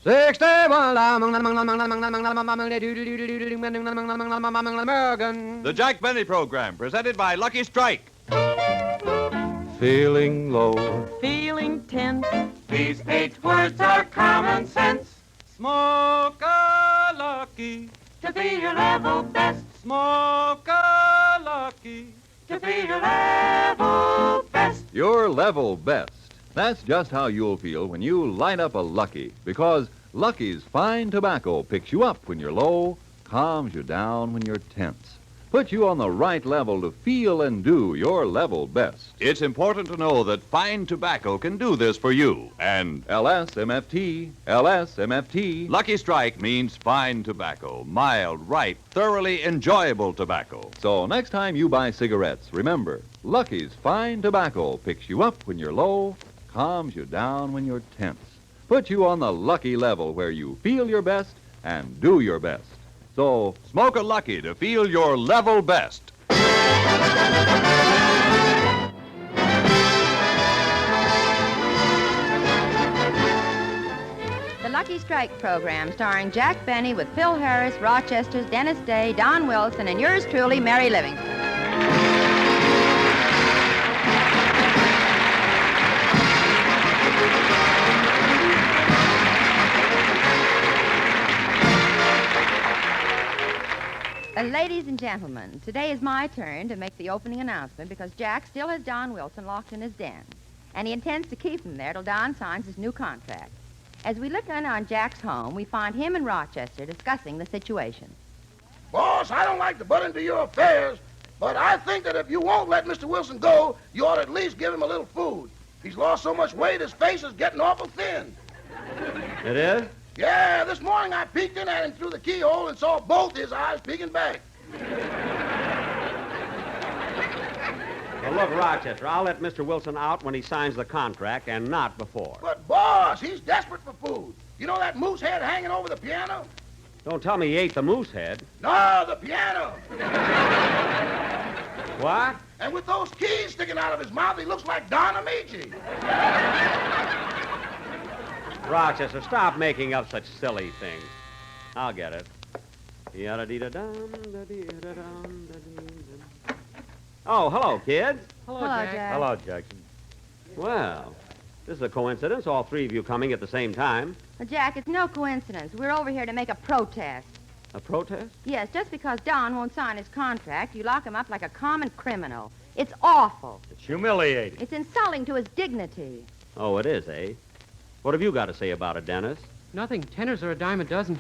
'61. The Jack Benny Program, presented by Lucky Strike. Feeling low. Feeling tense. These 8 words are common sense. Smoke a Lucky. To be your level best. Smoke a Lucky. To be your level best. Your level best. That's just how you'll feel when you light up a Lucky, because Lucky's fine tobacco picks you up when you're low, calms you down when you're tense, puts you on the right level to feel and do your level best. It's important to know that fine tobacco can do this for you. And LSMFT, LSMFT. Lucky Strike means fine tobacco, mild, ripe, thoroughly enjoyable tobacco. So next time you buy cigarettes, remember, Lucky's fine tobacco picks you up when you're low, calms you down when you're tense, puts you on the Lucky level where you feel your best and do your best. So, Smoke a Lucky to feel your level best. The Lucky Strike program, starring Jack Benny with Phil Harris, Rochester's Dennis Day, Don Wilson, and yours truly, Mary Livingston. Ladies and gentlemen, today is my turn to make the opening announcement because Jack still has Don Wilson locked in his den, and he intends to keep him there till Don signs his new contract. As we look in on Jack's home, we find him and Rochester discussing the situation. Boss, I don't like to butt into your affairs, but I think that if you won't let Mr. Wilson go, you ought to at least give him a little food. He's lost so much weight, his face is getting awful thin. It is? Yeah, this morning I peeked in at him through the keyhole and saw both his eyes peeking back. Well, look, Rochester, I'll let Mr. Wilson out when he signs the contract and not before. But, boss, he's desperate for food. You know that moose head hanging over the piano? Don't tell me he ate the moose head. No, the piano. What? And with those keys sticking out of his mouth, he looks like Don Amici. Rochester, stop making up such silly things. I'll get it. Oh, hello, kids. Hello, Jack. Hello, Jackson. Well, this is a coincidence, all three of you coming at the same time. Well, Jack, it's no coincidence. We're over here to make a protest. A protest? Yes, just because Don won't sign his contract, you lock him up like a common criminal. It's awful. It's humiliating. It's insulting to his dignity. Oh, it is, eh? What have you got to say about it, Dennis? Nothing. Tenors are a dime a dozen.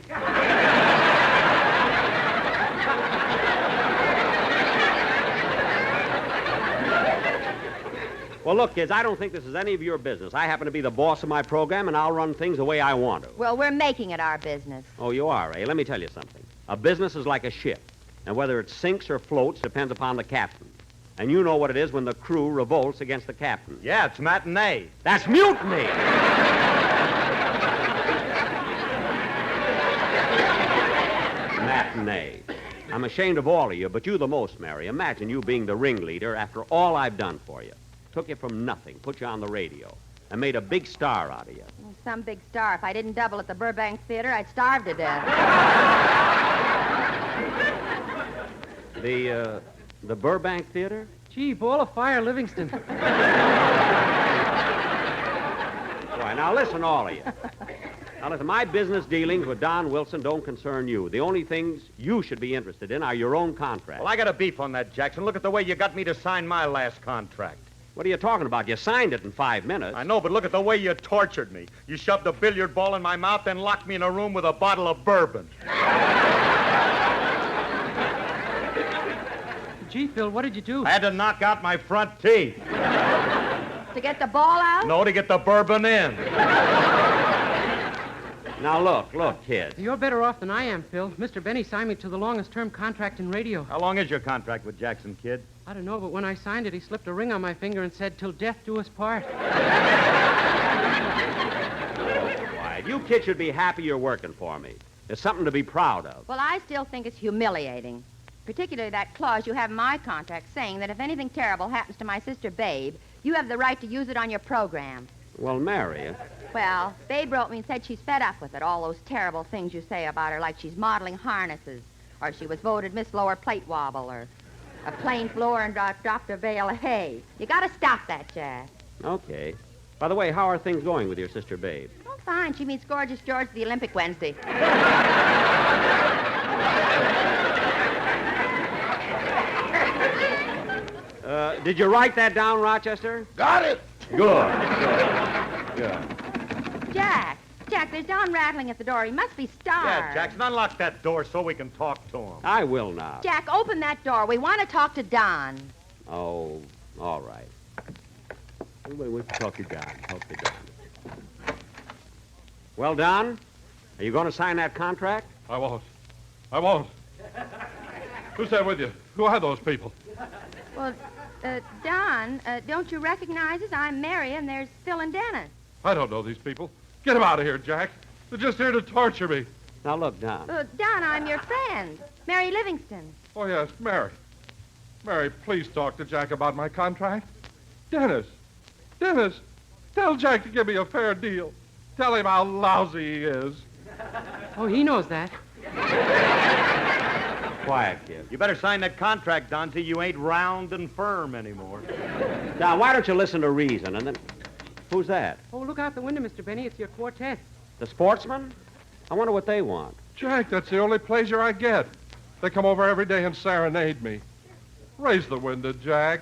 Well, look, kids, I don't think this is any of your business. I happen to be the boss of my program, and I'll run things the way I want to. Well, we're making it our business. Oh, you are, eh? Let me tell you something. A business is like a ship, and whether it sinks or floats depends upon the captain. And you know what it is when the crew revolts against the captain. Yeah, it's matinee. That's mutiny! Matinee. I'm ashamed of all of you, but you the most, Mary. Imagine you being the ringleader after all I've done for you. Took you from nothing, put you on the radio, and made a big star out of you. Well, some big star. If I didn't double at the Burbank Theater, I'd starve to death. The Burbank Theater? Gee, ball of fire, Livingston. Why, now listen, all of you. Now listen, my business dealings with Don Wilson don't concern you. The only things you should be interested in are your own contracts. Well, I got a beef on that, Jackson. Look at the way you got me to sign my last contract. What are you talking about? You signed it in 5 minutes. I know, but look at the way you tortured me. You shoved a billiard ball in my mouth, then locked me in a room with a bottle of bourbon. Gee, Phil, what did you do? I had to knock out my front teeth. To get the ball out? No, to get the bourbon in. Now, look, kid. You're better off than I am, Phil. Mr. Benny signed me to the longest-term contract in radio. How long is your contract with Jackson, kid? I don't know, but when I signed it, he slipped a ring on my finger and said, "Till death do us part." Quiet. You kids should be happy you're working for me. There's something to be proud of. Well, I still think it's humiliating. Particularly that clause you have in my contract saying that if anything terrible happens to my sister Babe, you have the right to use it on your program. Well, Mary, Well, Babe wrote me and said she's fed up with it, all those terrible things you say about her, like she's modeling harnesses, or she was voted Miss Lower Plate Wobble, or a plain floor and dropped a bale of hay. You gotta stop that, Jack. okay. By the way, how are things going with your sister Babe? Oh, fine. She meets Gorgeous George at the Olympic Wednesday. Did you write that down, Rochester? Got it. Good. Jack, there's Don rattling at the door. He must be starved. Yeah, Jackson, unlock that door so we can talk to him. I will now. Jack, open that door. We want to talk to Don. Oh, all right. Everybody wants to talk to Don. Talk to Don. Well, Don, are you going to sign that contract? I won't. Who's there with you? Who are those people? Well, Don, don't you recognize us? I'm Mary, and there's Phil and Dennis. I don't know these people. Get them out of here, Jack. They're just here to torture me. Now, look, Don. Don, I'm your friend, Mary Livingston. Oh, yes, Mary. Mary, please talk to Jack about my contract. Dennis, tell Jack to give me a fair deal. Tell him how lousy he is. Oh, he knows that. Quiet, kid. You better sign that contract, Don, so you ain't round and firm anymore. Don, why don't you listen to reason and then... Who's that? Oh, look out the window, Mr. Benny. It's your quartet. The sportsmen? I wonder what they want. Jack, that's the only pleasure I get. They come over every day and serenade me. Raise the window, Jack.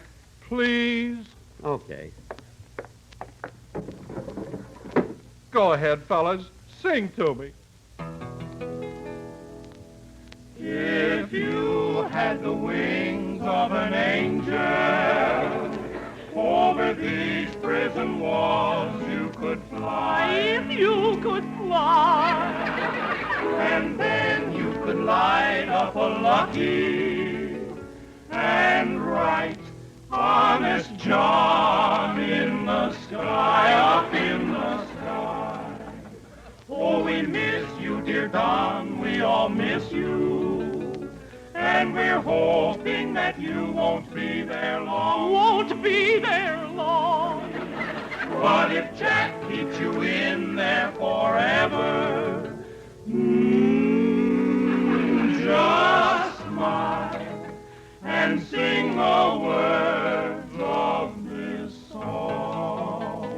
Please. Okay. Go ahead, fellas. Sing to me. If you had the wings of an angel, over these prison walls you could fly. If you could fly. And then you could light up a lucky and write Honest John in the sky, up in the sky. Oh, we miss you, dear Don, we all miss you. And we're hoping that you won't be there long. Won't be there long. But if Jack keeps you in there forever, just smile and sing the words of this song.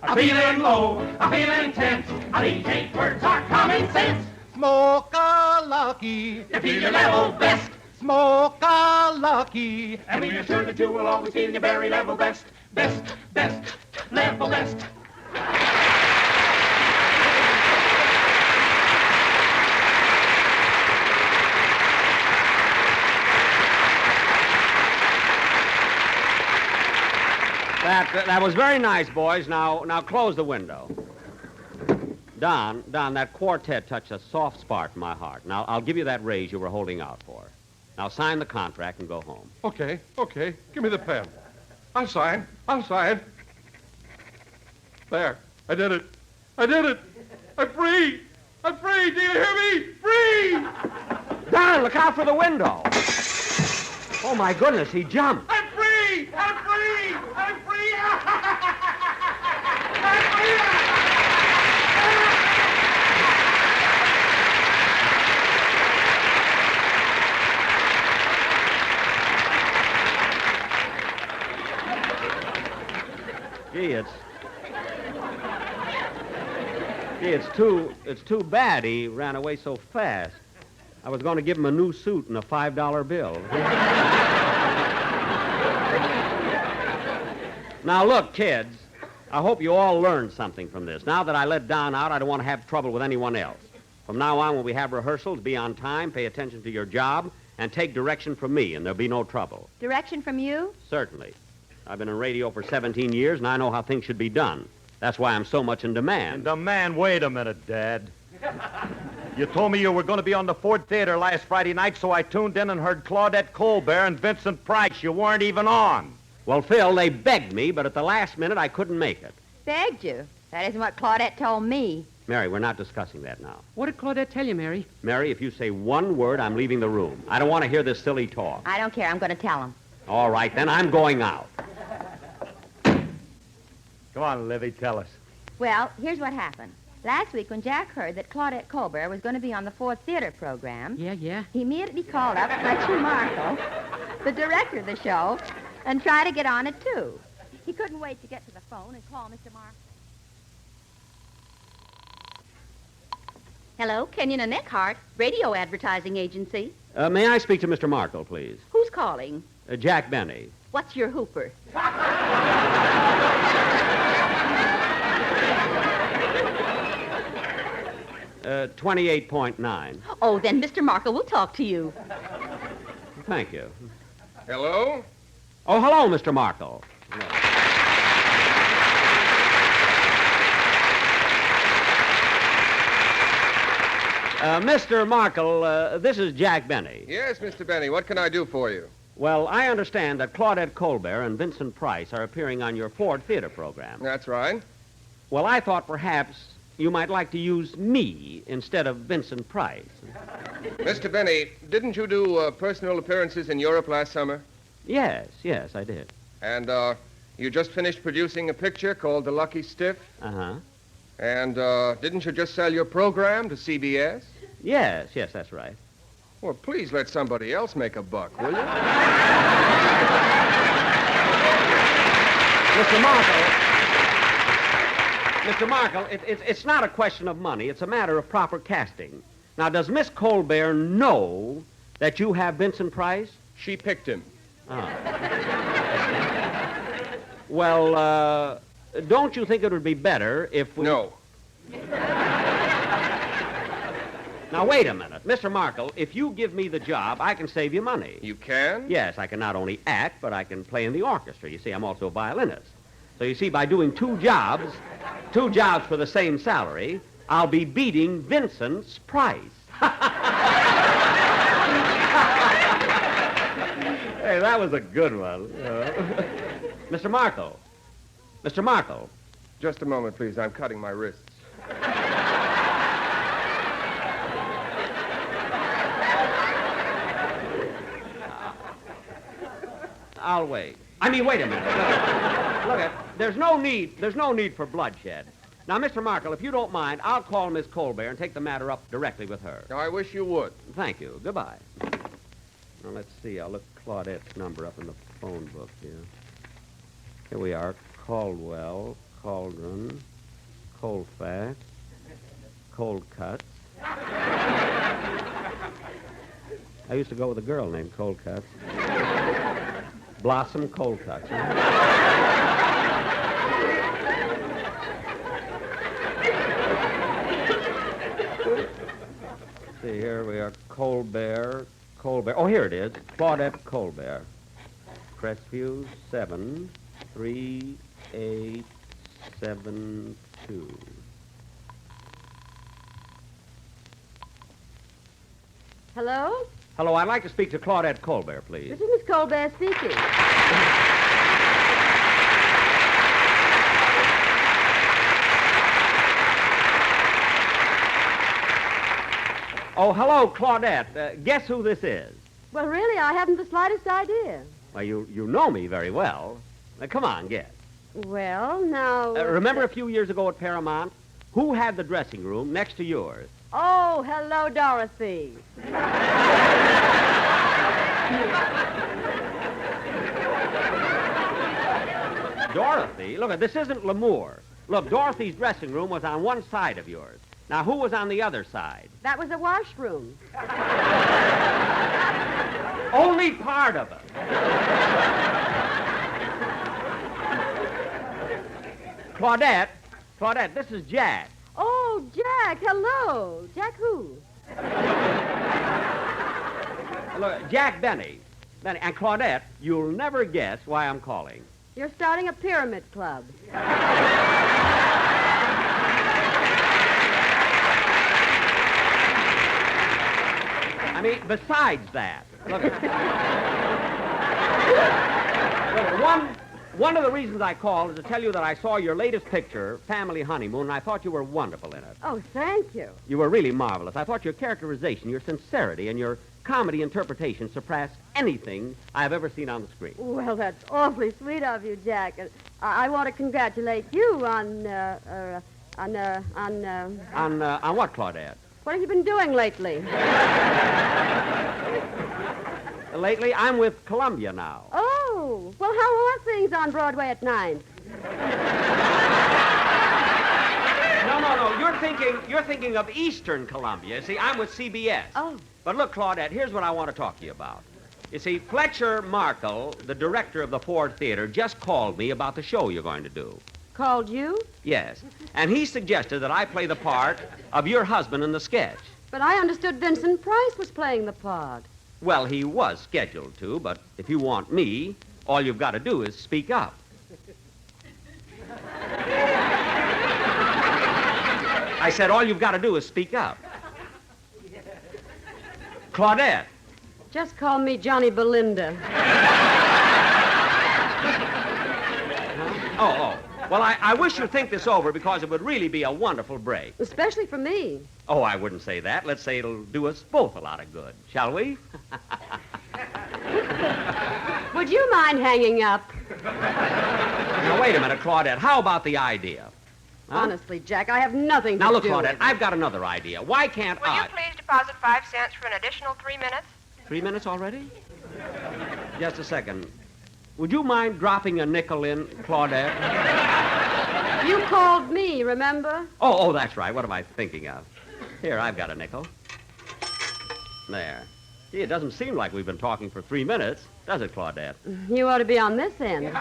I'm feeling low, I'm feeling tense. These 8 words are common sense. Smoke a lucky, You feel your level best, smoke a lucky. and we assure that you will always feel your very level best, best, best, level best. That was very nice, boys. Now close the window. Don, that quartet touched a soft spot in my heart. Now, I'll give you that raise you were holding out for. Now, sign the contract and go home. Okay. Give me the pen. I'll sign. There. I did it. I'm free. Do you hear me? Free! Don, look out for the window. Oh, my goodness, he jumped. I'm free! I'm free! Gee, it's too bad he ran away so fast. I was going to give him a new suit and a $5 bill. Now, look, kids, I hope you all learned something from this. Now that I let Don out, I don't want to have trouble with anyone else. From now on, when we have rehearsals, be on time, pay attention to your job, and take direction from me, and there'll be no trouble. Direction from you? Certainly. I've been in radio for 17 years, and I know how things should be done. That's why I'm so much in demand. And demand, wait a minute, Dad. You told me you were going to be on the Ford Theater last Friday night, so I tuned in and heard Claudette Colbert and Vincent Price. You weren't even on. Well, Phil, they begged me, but at the last minute, I couldn't make it. Begged you? That isn't what Claudette told me. Mary, we're not discussing that now. What did Claudette tell you, Mary? Mary, if you say one word, I'm leaving the room. I don't want to hear this silly talk. I don't care. I'm going to tell him. All right, then I'm going out. Come on, Livy, tell us. Well, here's what happened. Last week, when Jack heard that Claudette Colbert was going to be on the Ford Theater program, Yeah. he immediately called up Fletcher Markle, the director of the show, and tried to get on it, too. He couldn't wait to get to the phone and call Mr. Markle. Hello, Kenyon and Eckhart, radio advertising agency. May I speak to Mr. Markle, please? Who's calling? Jack Benny. What's your hooper? 28.9. Oh, then Mr. Markle will talk to you. Thank you. Hello? Oh, hello, Mr. Markle. Mr. Markle, this is Jack Benny. Yes, Mr. Benny. What can I do for you? Well, I understand that Claudette Colbert and Vincent Price are appearing on your Ford Theater program. That's right. Well, I thought perhaps you might like to use me instead of Vincent Price. Mr. Benny, didn't you do personal appearances in Europe last summer? Yes, I did. And you just finished producing a picture called The Lucky Stiff? Uh-huh. And didn't you just sell your program to CBS? Yes, that's right. Well, please let somebody else make a buck, will you? Mr. Markle, it's not a question of money. It's a matter of proper casting. Now, does Miss Colbert know that you have Vincent Price? She picked him. Well, don't you think it would be better if we... No. Now, wait a minute. Mr. Markle, if you give me the job, I can save you money. You can? Yes, I can not only act, but I can play in the orchestra. You see, I'm also a violinist. So you see, by doing two jobs for the same salary, I'll be beating Vincent's Price. Hey, that was a good one. Mr. Markle. Mr. Markle. Just a moment, please. I'm cutting my wrists. I'll wait. I mean, wait a minute. Look, there's no need for bloodshed. Now, Mr. Markle, if you don't mind, I'll call Miss Colbert and take the matter up directly with her. I wish you would. Thank you. Goodbye. Now, let's see. I'll look Claudette's number up in the phone book here. Here we are. Caldwell, Cauldron, Colfax, Cold Cuts. I used to go with a girl named Cold Cuts. Blossom Cold Cuts. See, here we are. Colbert. Oh, here it is. Claudette Colbert. Crestview 73872. Hello? Hello, I'd like to speak to Claudette Colbert, please. This is Miss Colbert speaking. Oh, hello, Claudette. Guess who this is? Well, really, I haven't the slightest idea. Well, you know me very well. Come on, guess. Well, now... Remember a few years ago at Paramount? Who had the dressing room next to yours? Oh, hello, Dorothy. Dorothy? Look, this isn't L'Amour. Look, Dorothy's dressing room was on one side of yours. Now, who was on the other side? That was the washroom. Only part of it. Claudette, this is Jack. Oh, Jack, hello. Jack who? Look, Jack Benny. And Claudette, you'll never guess why I'm calling. You're starting a pyramid club. I mean, besides that, look, one of the reasons I called is to tell you that I saw your latest picture, Family Honeymoon, and I thought you were wonderful in it. Oh, thank you. You were really marvelous. I thought your characterization, your sincerity, and your comedy interpretation surpassed anything I've ever seen on the screen. Well, that's awfully sweet of you, Jack. I want to congratulate you on On what, Claudette? what have you been doing lately? Lately, I'm with Columbia now. Oh, well, how are things on Broadway at 9? No. You're thinking of Eastern Columbia. See, I'm with CBS. Oh. But look, Claudette, here's what I want to talk to you about. You see, Fletcher Markle, the director of the Ford Theater, just called me about the show you're going to do. Called you? Yes. And he suggested that I play the part of your husband in the sketch. But I understood Vincent Price was playing the part. Well, he was scheduled to, but if you want me, all you've got to do is speak up. I said all you've got to do is speak up. Claudette. Just call me Johnny Belinda. Oh. Well, I wish you'd think this over because it would really be a wonderful break. Especially for me. Oh, I wouldn't say that. Let's say it'll do us both a lot of good, shall we? Would you mind hanging up? Now, wait a minute, Claudette. How about the idea? Huh? Honestly, Jack, I have nothing to Now, look, do Claudette, with it. I've got another idea. Why can't Will I... you please deposit 5 cents for an additional 3 minutes? 3 minutes already? Just a second. Would you mind dropping a nickel in, Claudette? You called me, remember? Oh, that's right. What am I thinking of? Here, I've got a nickel. There. Gee, it doesn't seem like we've been talking for 3 minutes, does it, Claudette? You ought to be on this end.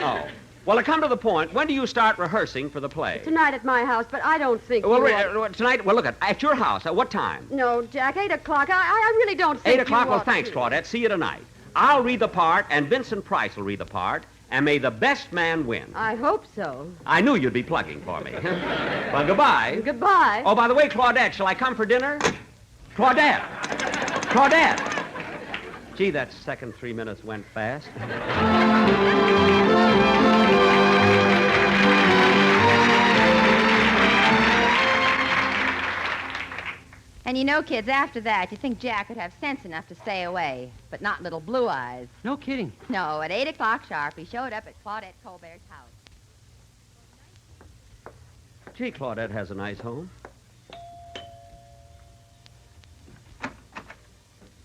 Oh. Well, to come to the point, when do you start rehearsing for the play? Tonight at my house, but I don't think Well, you ought... tonight, well, look, at your house. At what time? No, Jack, 8 o'clock. I really don't think 8 o'clock? you Well, ought thanks, to. Claudette. See you tonight. I'll read the part, and Vincent Price will read the part, and may the best man win. I hope so. I knew you'd be plugging for me. Well, goodbye. Goodbye. Oh, by the way, Claudette, shall I come for dinner? Claudette! Claudette! Gee, that second 3 minutes went fast. And you know, kids, after that, you think Jack would have sense enough to stay away, but not little Blue Eyes. No kidding. No, at 8 o'clock sharp, he showed up at Claudette Colbert's house. Gee, Claudette has a nice home.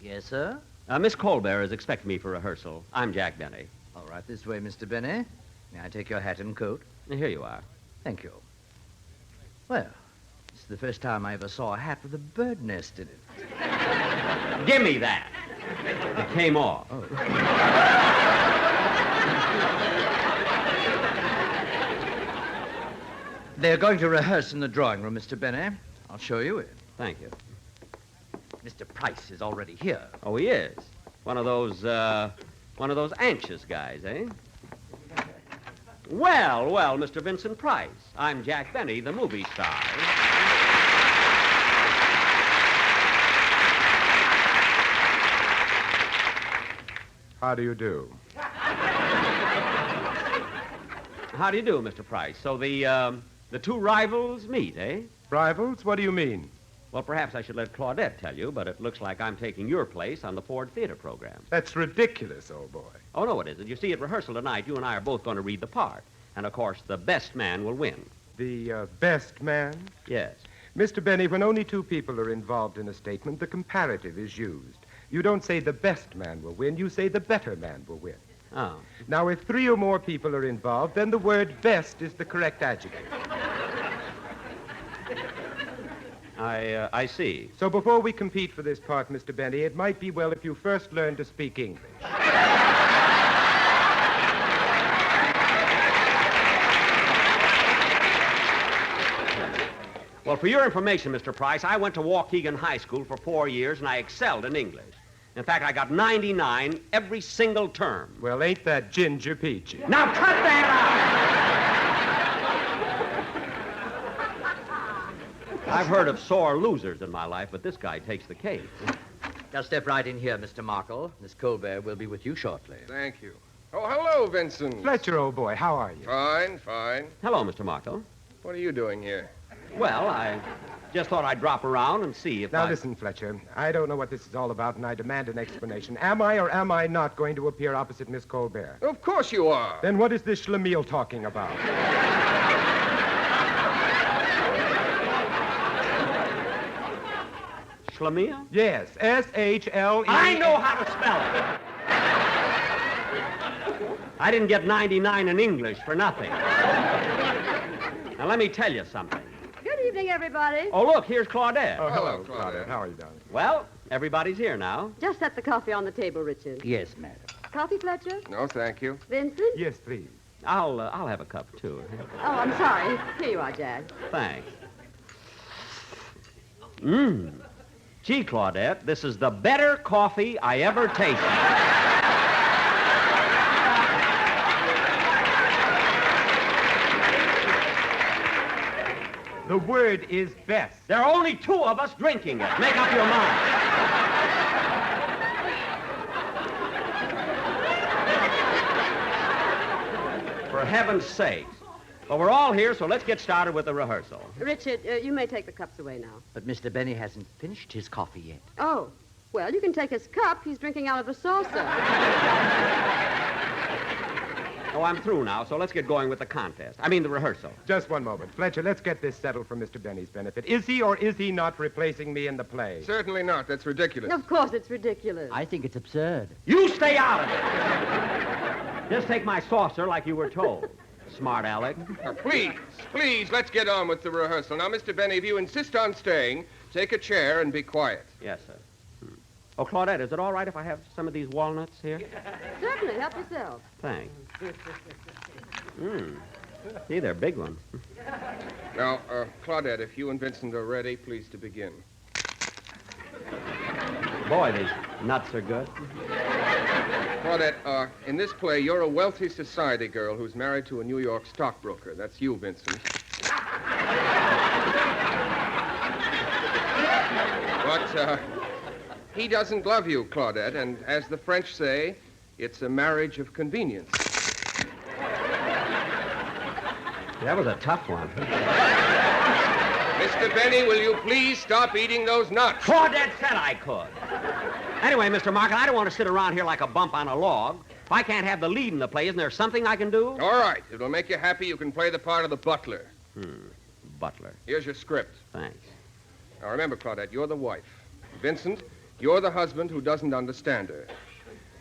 Yes, sir? Miss Colbert is expecting me for rehearsal. I'm Jack Benny. All right, this way, Mr. Benny. May I take your hat and coat? Here you are. Thank you. Well, it's the first time I ever saw a hat with a bird nest in it. Give me that. It came off. Oh. They're going to rehearse in the drawing room, Mr. Benny. I'll show you in. Thank you. Mr. Price is already here. Oh, he is. One of those anxious guys, eh? Well, Mr. Vincent Price. I'm Jack Benny, the movie star. How do you do? How do you do, Mr. Price? So the two rivals meet, eh? Rivals? What do you mean? Well, perhaps I should let Claudette tell you, but it looks like I'm taking your place on the Ford Theater program. That's ridiculous, old boy. Oh, no, it isn't. You see, at rehearsal tonight, you and I are both going to read the part. And, of course, the best man will win. The best man? Yes. Mr. Benny, when only two people are involved in a statement, the comparative is used. You don't say the best man will win, you say the better man will win. Oh. Now, if 3 or more people are involved, then the word best is the correct adjective. I see. So before we compete for this part, Mr. Benny, it might be well if you first learn to speak English. Well, for your information, Mr. Price, I went to Waukegan High School for 4 years, and I excelled in English. In fact, I got 99 every single term. Well, ain't that ginger peachy? Now cut that out! I've heard of sore losers in my life, but this guy takes the cake. Just step right in here, Mr. Markle. Miss Colbert will be with you shortly. Thank you. Oh, hello, Vincent. Fletcher, old boy, how are you? Fine, fine. Hello, Mr. Markle. What are you doing here? Well, I just thought I'd drop around and see if Now, listen, Fletcher. I don't know what this is all about, and I demand an explanation. Am I or am I not going to appear opposite Miss Colbert? Of course you are. Then what is this schlemiel talking about? Schlemiel? Yes, S-H-L-E... I know how to spell it. I didn't get 99 in English for nothing. Now, let me tell you something. Good evening, everybody. Oh, look, here's Claudette. Oh, hello, Claudette. How are you, darling? Well, everybody's here now. Just set the coffee on the table, Richard. Yes, madam. Coffee, Fletcher? No, thank you. Vincent? Yes, please. I'll have a cup, too. Oh, I'm sorry. Here you are, Jack. Thanks. Gee, Claudette, this is the better coffee I ever tasted. The word is best. There are only two of us drinking it. Make up your mind. For heaven's sake. Well, we're all here, so let's get started with the rehearsal. Richard, you may take the cups away now. But Mr. Benny hasn't finished his coffee yet. Oh, well, you can take his cup. He's drinking out of the saucer. Oh, I'm through now, so let's get going with the contest. I mean, the rehearsal. Just one moment. Fletcher, let's get this settled for Mr. Benny's benefit. Is he or is he not replacing me in the play? Certainly not. That's ridiculous. Of course it's ridiculous. I think it's absurd. You stay out of it. Just take my saucer like you were told. Smart Alec. Now, please, let's get on with the rehearsal. Now, Mr. Benny, if you insist on staying, take a chair and be quiet. Yes, sir. Oh, Claudette, is it all right if I have some of these walnuts here? Certainly. Help yourself. Thanks. See, they're big ones. Now, Claudette, if you and Vincent are ready, please to begin. Boy, these nuts are good. Claudette, in this play, you're a wealthy society girl who's married to a New York stockbroker. That's you, Vincent. But, he doesn't love you, Claudette, and as the French say, it's a marriage of convenience. That was a tough one. Mr. Benny, will you please stop eating those nuts? Claudette said I could. Anyway, Mr. Market, I don't want to sit around here like a bump on a log. If I can't have the lead in the play, isn't there something I can do? All right. If it'll make you happy, you can play the part of the butler. Butler. Here's your script. Thanks. Now, remember, Claudette, you're the wife. Vincent, you're the husband who doesn't understand her.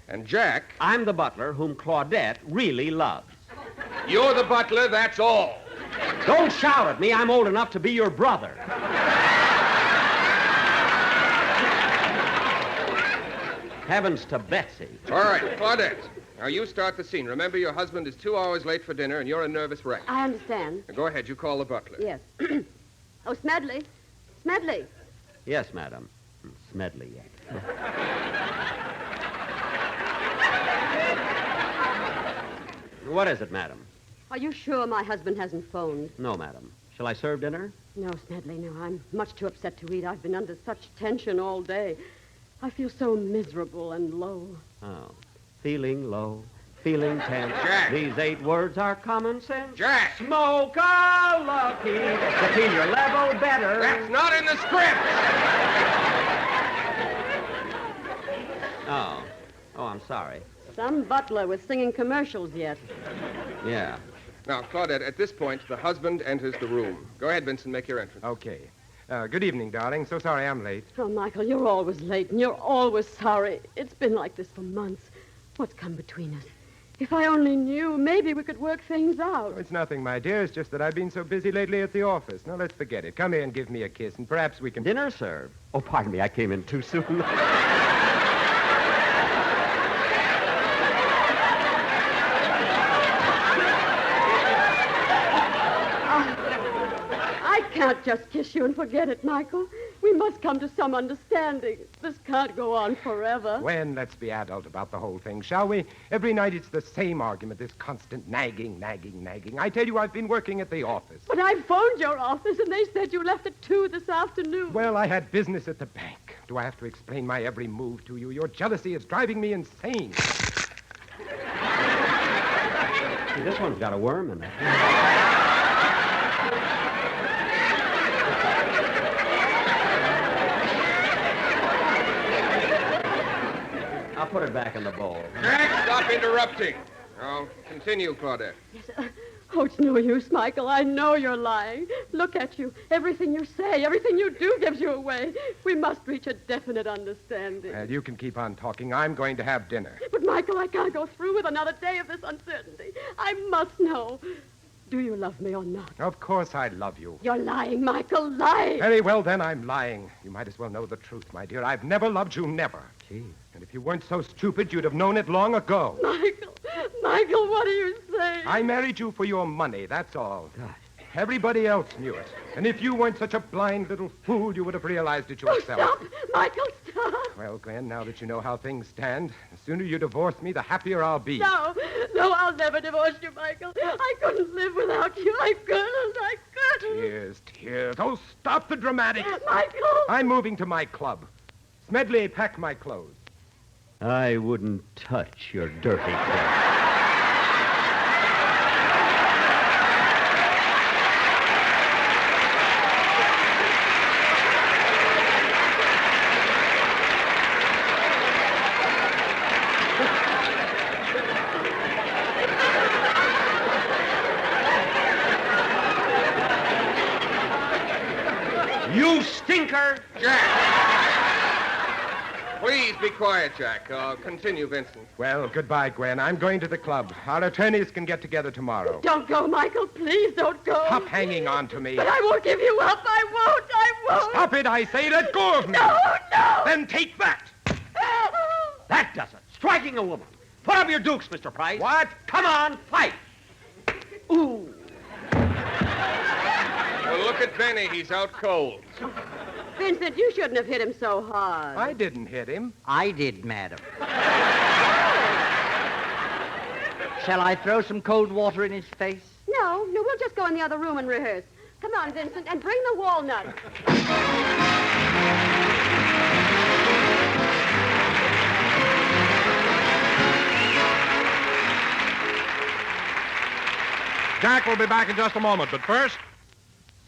And Jack... I'm the butler whom Claudette really loves. You're the butler, that's all. Don't shout at me. I'm old enough to be your brother. Heavens to Betsy. All right, Claudette. Now, you start the scene. Remember, your husband is 2 hours late for dinner, and you're a nervous wreck. I understand. Now, go ahead. You call the butler. Yes. Oh, Smedley. Smedley. Yes, madam. Smedley, yes. What is it, madam? Are you sure my husband hasn't phoned? No, madam. Shall I serve dinner? No, Smedley, no. I'm much too upset to eat. I've been under such tension all day. I feel so miserable and low. Oh. Feeling low, feeling tense. Jack! These 8 words are common sense. Jack! Smoke a lucky to feel your level better. That's not in the script! Oh. Oh, I'm sorry. Some butler was singing commercials yet. Yeah. Now, Claudette, at this point, the husband enters the room. Go ahead, Vincent, make your entrance. Okay. Good evening, darling. So sorry I'm late. Oh, Michael, you're always late, and you're always sorry. It's been like this for months. What's come between us? If I only knew, maybe we could work things out. Oh, it's nothing, my dear. It's just that I've been so busy lately at the office. Now, let's forget it. Come here and give me a kiss, and perhaps we can... Dinner served. Oh, pardon me. I came in too soon. I can't just kiss you and forget it, Michael. We must come to some understanding. This can't go on forever. When? Let's be adult about the whole thing, shall we? Every night it's the same argument, this constant nagging. I tell you, I've been working at the office. But I phoned your office, and they said you left at 2 this afternoon. Well, I had business at the bank. Do I have to explain my every move to you? Your jealousy is driving me insane. See, this one's got a worm in it. I'll put it back in the bowl. Jack, stop interrupting. I'll continue, Claudette. Oh, it's no use, Michael. I know you're lying. Look at you. Everything you say, everything you do gives you away. We must reach a definite understanding. Well, you can keep on talking. I'm going to have dinner. But, Michael, I can't go through with another day of this uncertainty. I must know. Do you love me or not? Of course I love you. You're lying, Michael. Lying. Very well, then, I'm lying. You might as well know the truth, my dear. I've never loved you, never. Gee. And if you weren't so stupid, you'd have known it long ago. Michael, what are you saying? I married you for your money, that's all. Gosh. Everybody else knew it. And if you weren't such a blind little fool, you would have realized it yourself. Stop! Michael, stop! Well, Gwen, now that you know how things stand, the sooner you divorce me, the happier I'll be. No, I'll never divorce you, Michael. I couldn't live without you. I couldn't. Tears. Oh, stop the dramatics. Michael! I'm moving to my club. Smedley, pack my clothes. I wouldn't touch your dirty clothes. You stinker! Jack! Please be quiet, Jack. Continue, Vincent. Well, goodbye, Gwen. I'm going to the club. Our attorneys can get together tomorrow. Don't go, Michael. Please don't go. Stop hanging on to me. But I won't give you up. I won't. Stop it, I say. Let go of me. No. Then take that. That does it. Striking a woman. Put up your dukes, Mr. Price. What? Come on, fight. Ooh. Well, look at Benny. He's out cold. Vincent, you shouldn't have hit him so hard. I didn't hit him. I did, madam. Shall I throw some cold water in his face? No, we'll just go in the other room and rehearse. Come on, Vincent, and bring the walnut. Jack will be back in just a moment, but first...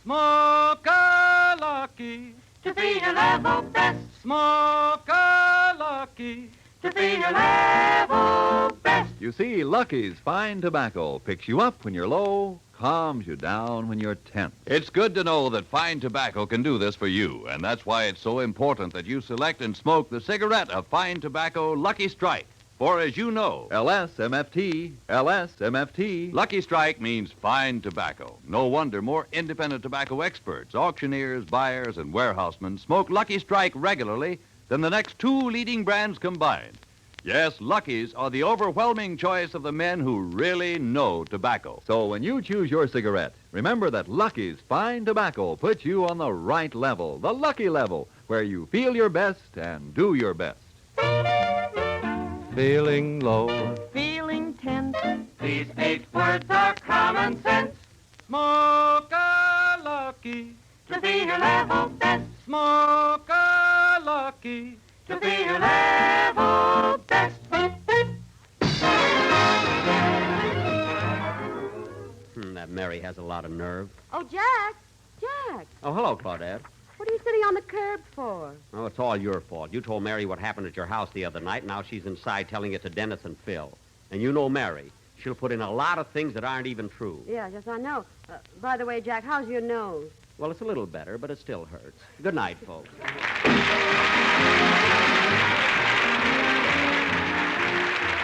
Smoke a lucky to be your level best. Smoke a lucky to be your level best. You see, Lucky's fine tobacco picks you up when you're low, calms you down when you're tense. It's good to know that fine tobacco can do this for you, and that's why it's so important that you select and smoke the cigarette of fine tobacco Lucky Strike. For as you know, LSMFT, LSMFT. Lucky Strike means fine tobacco. No wonder more independent tobacco experts, auctioneers, buyers, and warehousemen smoke Lucky Strike regularly than the next two leading brands combined. Yes, Lucky's are the overwhelming choice of the men who really know tobacco. So when you choose your cigarette, remember that Lucky's fine tobacco puts you on the right level, the Lucky level, where you feel your best and do your best. feeling low. Feeling tense. These 8 words are common sense. Smoke a lucky To be your level best. Smoke a lucky To be your level best. That Mary has a lot of nerve. Oh, Jack. Oh, hello, Claudette. What are you sitting on the curb for? Oh, it's all your fault. You told Mary what happened at your house the other night. Now she's inside telling it to Dennis and Phil. And you know Mary. She'll put in a lot of things that aren't even true. Yes, I know. By the way, Jack, how's your nose? Well, it's a little better, but it still hurts. Good night, folks.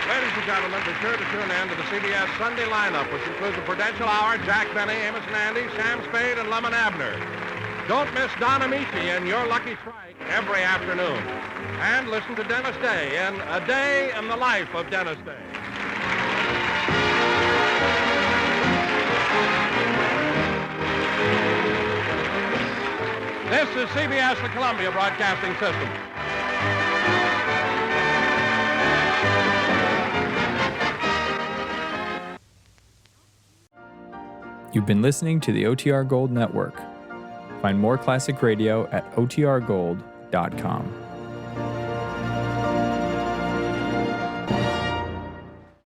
Ladies and gentlemen, be sure to tune in to the CBS Sunday lineup, which includes the Prudential Hour, Jack Benny, Amos and Andy, Sam Spade, and Lemon Abner. Don't miss Don Amici in Your Lucky Strike every afternoon. And listen to Dennis Day in A Day in the Life of Dennis Day. This is CBS, the Columbia Broadcasting System. You've been listening to the OTR Gold Network. Find more classic radio at otrgold.com.